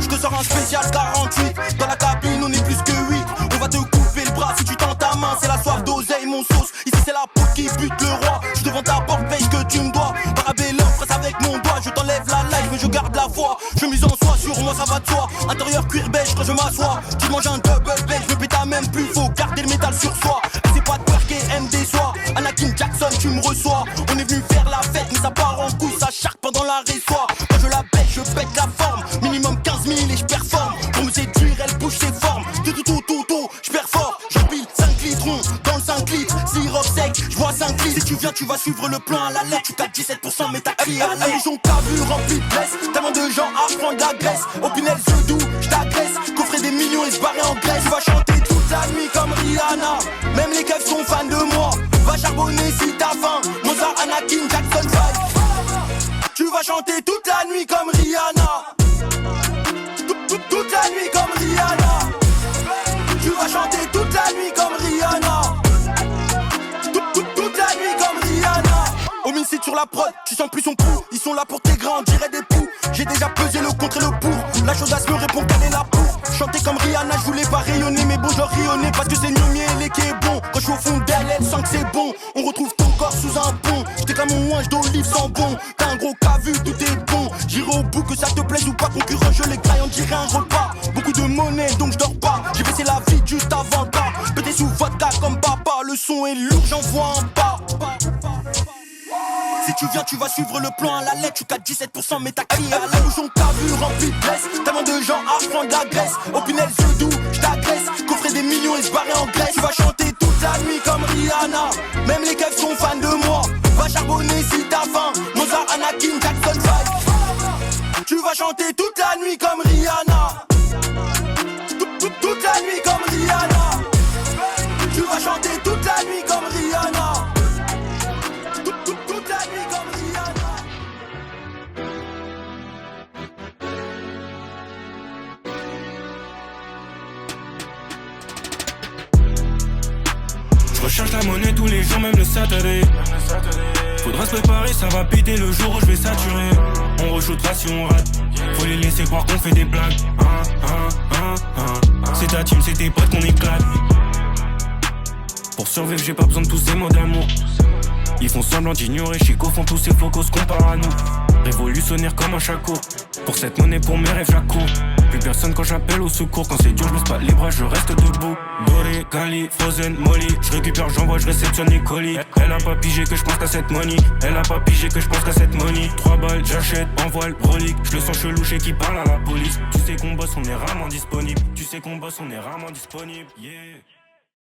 Je te sors un spécial 48. Dans la cabine on est plus que 8. On va te couper le bras si tu tends ta main. C'est la soif d'oseille mon sauce. Ici c'est la peau qui bute le roi. Je devant ta porte paye ce que tu me dois. Parabellum presse avec mon doigt. Je t'enlève la life mais je garde la foi. Je mise en soi sur moi ça va de soi. Intérieur cuir beige quand je m'assois. Tu manges un double beige. Je péta même plus. Faut garder le métal sur soi. C'est pas de twerker MD soir. Anakin Jackson tu me reçois. On est venu faire la fête mais ça part en couille. Ça charque pendant la résoie. Quand je la bête je pète la forme. Minimum 15 000 et je performe. Pour me séduire elle bouge ses formes. Tout, je perfore. J'empile 5 litrons dans le 5 litres. Sirop sec, je vois 5 litres. Si tu viens tu vas suivre le plan à la lettre. Tu captes 17% mais t'as crié à l'aide. Maison t'as vu rempli de blesse. Tellement de gens à prendre de la graisse. Au Pinel ce doux, je t'agresse. Coffrer des millions et se barrer en Grèce. Tu vas chanter toute la nuit comme Rihanna. Même les keufs sont fans de moi. Va charbonner si t'as faim. Mozart, Anakin, Jackson 5. Tu vas chanter toute la nuit comme Rihanna. Toute la nuit comme Rihanna. Tu vas chanter toute la nuit comme Rihanna. Toute la nuit comme Rihanna. Homicide sur la prod, tu sens plus son pouls. Ils sont là pour tes grands, on dirait des poux. J'ai déjà pesé le contre et le pour. La chaudasse me répond qu'elle est là pour chanter comme Rihanna, je voulais pas rayonner. Mais bon, je rayonner parce que c'est le mieux et qui est bon. Quand je suis au fond d'elle, elle sent que c'est bon. On retrouve ton corps sous un pont. J'étais comme mon ouinge d'olive sans bon. T'as un gros cas vu, tout est bon. J'irai au bout que ça te plaise ou pas. Concurrent, je les graille, on dirait un repas. Beaucoup de monnaie donc je dors pas. J'ai baissé la vie juste avant le pas. Pété sous vodka comme papa. Le son est lourd, j'envoie un pas. Si tu viens, tu vas suivre le plan à la lettre. Tu captes 17% mais t'as crié à l'aide. Bouchon t'as vu rempli de blesse. Tellement de gens à prendre de la graisse. Au Pinel ce doux, je t'agresse. Coffrer des millions et se barrer en Grèce. Tu vas chanter toute la nuit comme Rihanna. Même les keufs sont fans de moi. Va charbonner si t'as faim. Mozart, Anakin, Jackson 5. Tu vas chanter toute la nuit comme Rihanna. Toute la nuit comme Rihanna. Tu vas chanter toute la nuit comme Rihanna. Toute la nuit comme Rihanna. Je recherche la monnaie tous les jours, même le Saturday. Faudra se préparer, ça va péter le jour où je vais saturer. On reshootera si on rate. Faut les laisser croire qu'on fait des blagues. C'est ta team, c'est tes potes qu'on éclate. Pour survivre, j'ai pas besoin de tous ces mots d'amour. Ils font semblant d'ignorer, Chico font tous ces focos se comparent à nous. Révolutionnaire comme un chaco. Pour cette monnaie, pour mes rêves, j'accours. Plus personne quand j'appelle au secours. Quand c'est dur, je baisse pas les bras, je reste debout. Doré, Cali, Frozen, Molly. Je récupère, j'envoie, je réceptionne les colis. Elle a pas pigé que je pense qu'à cette money. Elle a pas pigé que je pense qu'à cette money. 3 balles, j'achète, envoie le brolic. Je le sens chelou chez qui parle à la police. Tu sais qu'on bosse, on est rarement disponible. Tu sais qu'on bosse, on est rarement disponible. Yeah.